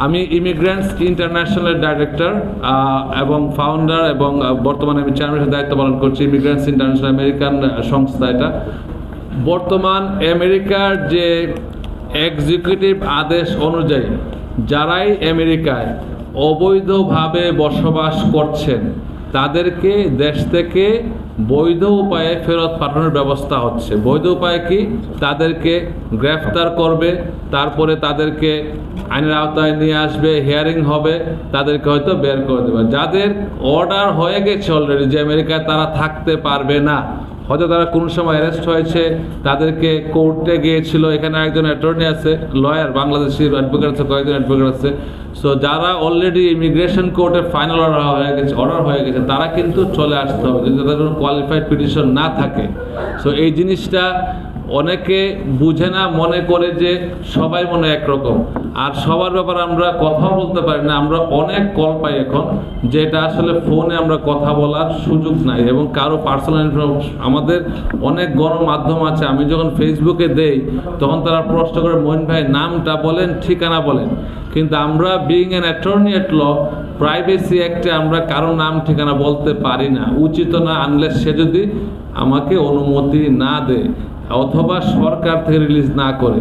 আমি immigrants ইন্টারন্যাশনালের director এবং founder এবং বর্তমানে আমি চেয়ারম্যানের দায়িত্ব পালন করছি ইমিগ্রেন্টস ইন্টারন্যাশনাল আমেরিকান সংস্থা। এটা বর্তমান আমেরিকার যে এক্সিকিউটিভ আদেশ অনুযায়ী যারাই আমেরিকায় অবৈধভাবে বসবাস করছেন তাদেরকে দেশ থেকে বৈধ উপায়ে ফেরত পাঠানোর ব্যবস্থা হচ্ছে। বৈধ উপায় কি? তাদেরকে গ্রেফতার করবে, তারপরে তাদেরকে আইনের আওতায় নিয়ে আসবে, হিয়ারিং হবে, তাদেরকে হয়তো বের করে দেবে। যাদের অর্ডার হয়ে গেছে অলরেডি যে আমেরিকায় তারা থাকতে পারবে না, হয়তো তারা কোনো সময় অ্যারেস্ট হয়েছে, তাদেরকে কোর্টে গিয়েছিল, এখানে একজন অ্যাটর্নি আছে, লয়ার, বাংলাদেশি অ্যাডভোকেট আছে, কয়েকজন অ্যাডভোকেট আছে। সো যারা অলরেডি ইমিগ্রেশন কোর্টে ফাইনাল অর্ডার হয়ে গেছে তারা কিন্তু চলে আসতে হবে যদি তাদের কোনো কোয়ালিফাইড পিটিশন না থাকে। সো এই জিনিসটা অনেকে বুঝে না, মনে করে যে সবাই মনে একরকম, আর সবার ব্যাপারে আমরা কথা বলতে পারি না। আমরা অনেক কল পাই এখন, যেটা আসলে ফোনে আমরা কথা বলার সুযোগ নাই এবং কারো পার্সোনাল ইনফরমেশন। আমাদের অনেক গণমাধ্যম আছে, আমি যখন ফেসবুকে দেই তখন তারা প্রশ্ন করে মইন ভাই নামটা বলেন, ঠিকানা বলেন, কিন্তু আমরা being an attorney at law privacy অ্যাক্টে আমরা কারো নাম ঠিকানা বলতে পারি না, উচিত না, আনলেস সে যদি আমাকে অনুমতি না দেয় অথবা সরকার থেকে রিলিজ না করে।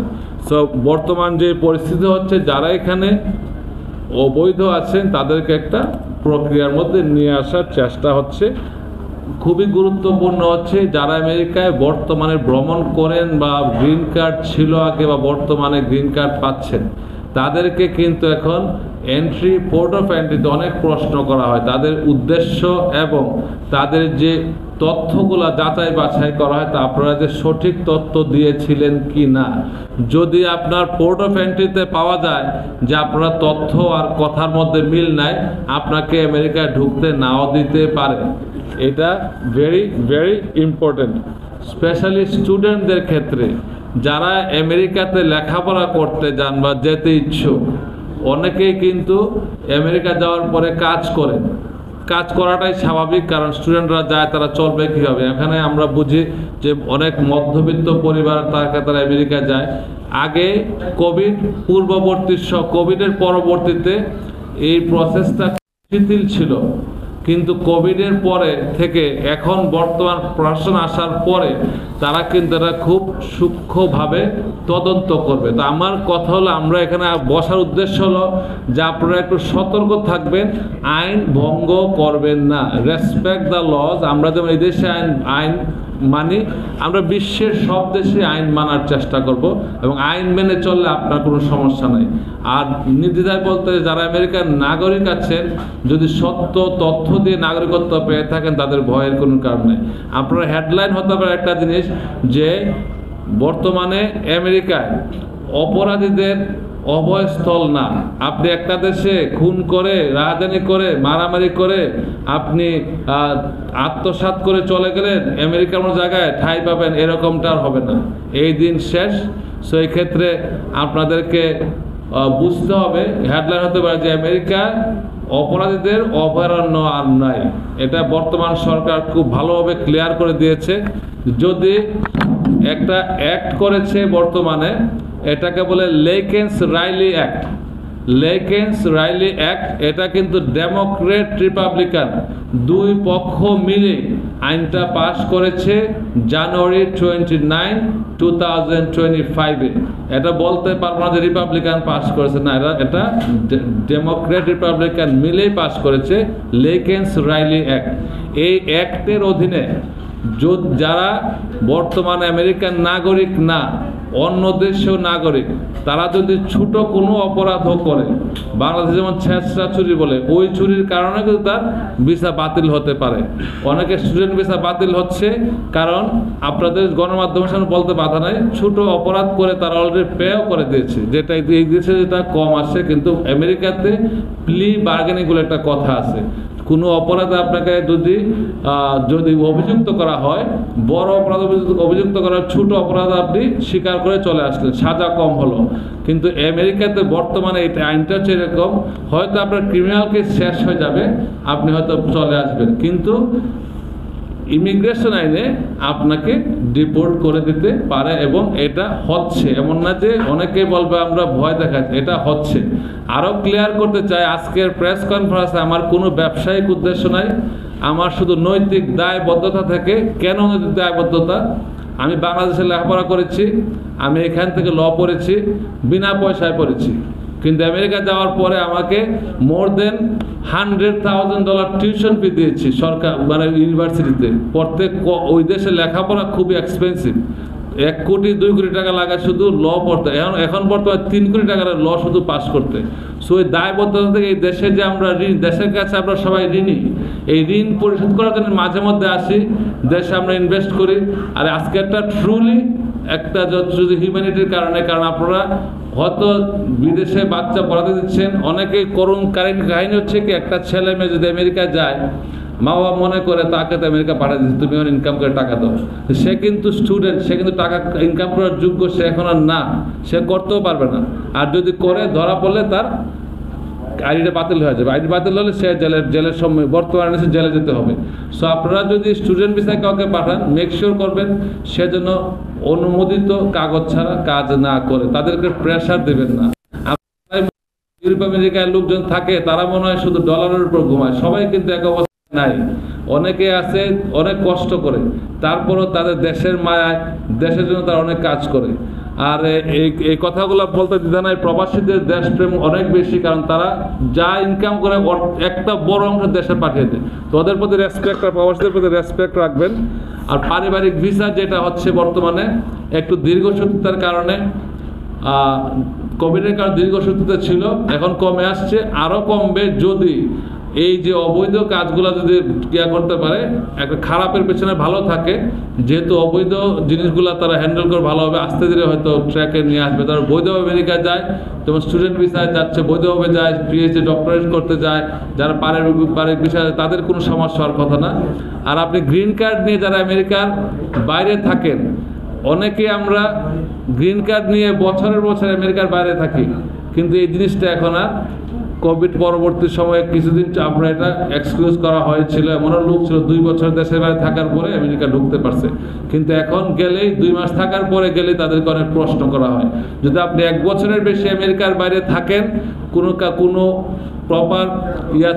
সো বর্তমান যে পরিস্থিতি হচ্ছে, যারা এখানে অবৈধ আছেন তাদেরকে একটা প্রক্রিয়ার মধ্যে নিয়ে আসার চেষ্টা হচ্ছে। খুবই গুরুত্বপূর্ণ হচ্ছে যারা আমেরিকায় বর্তমানে ভ্রমণ করেন বা গ্রিন কার্ড ছিল আগে বা বর্তমানে গ্রিন কার্ড পাচ্ছেন, তাদেরকে কিন্তু এখন এন্ট্রি, পোর্ট অফ এন্ট্রিতে অনেক প্রশ্ন করা হয়। তাদের উদ্দেশ্য এবং তাদের যে তথ্যগুলো যাচাই বাছাই করা হয় তা আপনারা যে সঠিক তথ্য দিয়েছিলেন কি না। যদি আপনার পোর্ট অফ এন্ট্রিতে পাওয়া যায় যে আপনার তথ্য আর কথার মধ্যে মিল নাই, আপনাকে আমেরিকায় ঢুকতে নাও দিতে পারে। এটা ভেরি ভেরি ইম্পর্টেন্ট, স্পেশালি স্টুডেন্টদের ক্ষেত্রে। যারা আমেরিকাতে লেখাপড়া করতে যান বা যেতে ইচ্ছুক, অনেকেই কিন্তু আমেরিকা যাওয়ার পরে কাজ করেন। কাজ করাটাই স্বাভাবিক, কারণ স্টুডেন্টরা যায়, তারা চলবে কীভাবে। এখানে আমরা বুঝি যে অনেক মধ্যবিত্ত পরিবার তারা আমেরিকা যায়। আগে কোভিড পূর্ববর্তী, কোভিডের পরবর্তীতে এই প্রসেসটা শিথিল ছিল, কিন্তু কোভিডের পরে থেকে এখন বর্তমান প্রশাসন আসার পরে তারা কিন্তু এটা খুব সূক্ষ্মভাবে তদন্ত করবে। তো আমার কথা হলো, আমরা এখানে বসার উদ্দেশ্য হলো যে আপনারা একটু সতর্ক থাকবেন, আইন ভঙ্গ করবেন না, রেসপেক্ট দ্য লজ। আমরা যেমন এই দেশে আইন মানি, আমরা বিশ্বের সব দেশে আইন মানার চেষ্টা করব এবং আইন মেনে চললে আপনার কোনো সমস্যা নাই। আর নির্দ্বিধায় বলতে, যারা আমেরিকার নাগরিক আছেন, যদি সত্য তথ্য দিয়ে নাগরিকত্ব পেয়ে থাকেন তাদের ভয়ের কোনো কারণ নেই। আপনার হেডলাইন হতে পারে একটা জিনিস যে বর্তমানে আমেরিকায় অপরাধীদের অভয়স্থল না। আপনি একটা দেশে খুন করে, রাজধানী করে, মারামারি করে, আপনি আত্মসাৎ করে চলে গেলেন, আমেরিকার কোনো জায়গায় ঠাঁই পাবেন, এরকমটা আর হবে না, এই দিন শেষ। সো এই ক্ষেত্রে আপনাদেরকে বুঝতে হবে, হেডলাইন হতে পারে যে আমেরিকা অপরাধীদের অভয়ারণ্য আর নাই। এটা বর্তমান সরকার খুব ভালোভাবে ক্লিয়ার করে দিয়েছে। যদি একটা অ্যাক্ট করেছে বর্তমানে, এটাকে বলে লেকেন্স-রাইলি অ্যাক্ট। লেকেন্স-রাইলি অ্যাক্ট, এটা কিন্তু ডেমোক্রেট রিপাবলিকান দুই পক্ষ মিলে আইনটা পাশ করেছে জানুয়ারি 29, 2025-এ। এটা বলতে পারবো না যে রিপাবলিকান পাশ করেছে, না, এটা ডেমোক্রেট রিপাবলিকান মিলেই পাশ করেছে লেকেন্স-রাইলি অ্যাক্ট। এই অ্যাক্টের অধীনে যারা বর্তমানে আমেরিকান নাগরিক না, অন্য দেশেও নাগরিক, তারা যদি ছোট কোনো অপরাধ করে, বাংলাদেশে যেমন ছেঁচড়া চুরি বলে, ওই চুরির কারণে কিন্তু তার ভিসা বাতিল হতে পারে। অনেকে স্টুডেন্ট ভিসা বাতিল হচ্ছে কারণ আপনাদের গণমাধ্যমের সামনে বলতে বাধা নাই, ছোট অপরাধ করে তারা অলরেডি পেও করে দিয়েছে, যেটা এই দেশে যেটা কম আসে। কিন্তু আমেরিকাতে প্লি বার্গেনিং বলে একটা কথা আছে। কোনো অপরাধে আপনাকে যদি অভিযুক্ত করা হয়, বড় অপরাধ অভিযুক্ত করার, ছোট অপরাধ আপনি স্বীকার করে চলে আসলেন, সাজা কম হলো। কিন্তু আমেরিকাতে বর্তমানে এই আইনটা হচ্ছে এরকম, হয়তো আপনার ক্রিমিনাল কেস শেষ হয়ে যাবে, আপনি হয়তো চলে আসবেন, কিন্তু ইমিগ্রেশন আইনে আপনাকে ডিপোর্ট করে দিতে পারে, এবং এটা হচ্ছে। এমন না যে অনেকে বলবে আমরা ভয় দেখাচ্ছি, এটা হচ্ছে। আরও ক্লিয়ার করতে চাই, আজকের প্রেস কনফারেন্সে আমার কোনো ব্যবসায়িক উদ্দেশ্য নাই, আমার শুধু নৈতিক দায়বদ্ধতা থেকে। কেন নৈতিক দায়বদ্ধতা? আমি বাংলাদেশে লেখাপড়া করেছি, আমি এখান থেকে ল পড়েছি, বিনা পয়সায় পড়েছি, কিন্তু আমেরিকা যাওয়ার পরে আমাকে মোর দেন $100,000 টিউশন ফি দিয়েছি সরকার, মানে ইউনিভার্সিটিতে পড়তে। ওই দেশে লেখাপড়া খুবই এক্সপেন্সিভ, 1 কোটি 2 কোটি টাকা লাগে শুধু ল পড়তে। এখন বর্তমানে 3 কোটি টাকার ল শুধু পাস করতে। সো এই দায়বদ্ধতা থেকে এই দেশে যে আমরা ঋণ, দেশের কাছে আমরা সবাই ঋণী, এই ঋণ পরিশোধ করার জন্য মাঝে মধ্যে আসি, দেশে আমরা ইনভেস্ট করি। আর আজকে একটা ট্রুলি একটা যদি হিউম্যানিটির কারণে, কারণ আপনারা হয়তো বিদেশে বাচ্চা পড়াতে দিচ্ছেন, অনেকে করুণ কাহিনী হচ্ছে কি, একটা ছেলে মেয়ে যদি আমেরিকা যায়, মা বাবা মনে করে তাকে তো আমেরিকা পাঠিয়ে দিচ্ছে, তুমি এখন ইনকাম করে টাকা দাও। সে কিন্তু স্টুডেন্ট, সে কিন্তু টাকা ইনকাম করার যোগ্য সে এখন আর না, সে করতেও পারবে না। আর যদি করে ধরা পড়লে তার আইডিটা বাতিল হয়ে যাবে। আইডি বাতিল হলে সে জেলের সময় বর্তমানে সে জেলে যেতে হবে। সো আপনারা যদি স্টুডেন্ট ভিসায় কাউকে পাঠান, মেক শিওর করবেন সে যেন অনুমোদিত কাগজ ছাড়া কাজ না করে, তাদেরকে প্রেশার দেবেন না। ইউরোপ আমেরিকায় লোকজন থাকে, তারা মনে হয় শুধু ডলারের উপর ঘুমায়, সবাই কিন্তু এক অবস্থা নাই। অনেকে আছে অনেক কষ্ট করে, তারপরও তাদের দেশের মায়ায়, দেশের জন্য তারা অনেক কাজ করে। আর এই কথাগুলো বলতে দ্বিধা নাই, প্রবাসীদের দেশপ্রেম অনেক বেশি, কারণ তারা যা ইনকাম করে একটা বড় অংশ দেশে পাঠিয়ে দেয়। তো ওদের প্রতি রেসপেক্ট, আর প্রবাসীদের প্রতি রেসপেক্ট রাখবেন। আর পারিবারিক ভিসা যেটা হচ্ছে বর্তমানে একটু দীর্ঘসূত্রতার কারণে, কোভিডের কারণে দীর্ঘসূত্রতা ছিল, এখন কমে আসছে, আরও কমবে যদি এই যে অবৈধ কাজগুলো যদি ক্রিয়া করতে পারে, একটা খারাপের পেছনে ভালো থাকে, যেহেতু অবৈধ জিনিসগুলো তারা হ্যান্ডেল করে ভালোভাবে, আস্তে ধীরে হয়তো ট্র্যাকে নিয়ে আসবে। তারা বৈধভাবে আমেরিকা যায়, যেমন স্টুডেন্ট ভিসায় যাচ্ছে, বৈধভাবে যায়, পিএইচডি ডক্টরেট করতে যায়, যারা পারিবারিক বিষয়ে তাদের কোনো সমস্যা হওয়ার কথা না। আর আপনি গ্রিন কার্ড নিয়ে যারা আমেরিকার বাইরে থাকেন, অনেকে আমরা গ্রিন কার্ড নিয়ে বছরের বছর আমেরিকার বাইরে থাকি, কিন্তু এই জিনিসটা এখন আর কোভিড পরবর্তী সময়ে কিছুদিন আমরা এটা এক্সকিউজ করা হয়েছিল। এমনও লোক ছিল 2 বছর দেশের বাইরে থাকার পরে আমেরিকা ঢুকতে পারছে, কিন্তু এখন গেলেই 2 মাস থাকার পরে গেলেই তাদেরকে অনেক প্রশ্ন করা হয়। যদি আপনি 1 বছরের বেশি আমেরিকার বাইরে থাকেন, কোনো প্রপার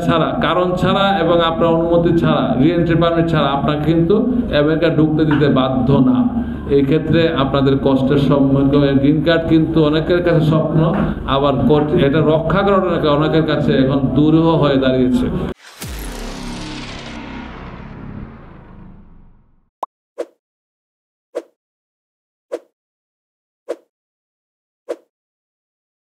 ছাড়া, কারণ ছাড়া এবং আপনার অনুমতি ছাড়া, রিএন্ট্রি পারমিট ছাড়া আপনাকে কিন্তু আমেরিকা ঢুকতে দিতে বাধ্য না। এই ক্ষেত্রে আপনাদের কষ্টের সম্মুখীন। গ্রিন কার্ড কিন্তু অনেকের কাছে স্বপ্ন, আবার এটা রক্ষা করার অনেকের কাছে এখন দুরূহ হয়ে দাঁড়িয়েছে।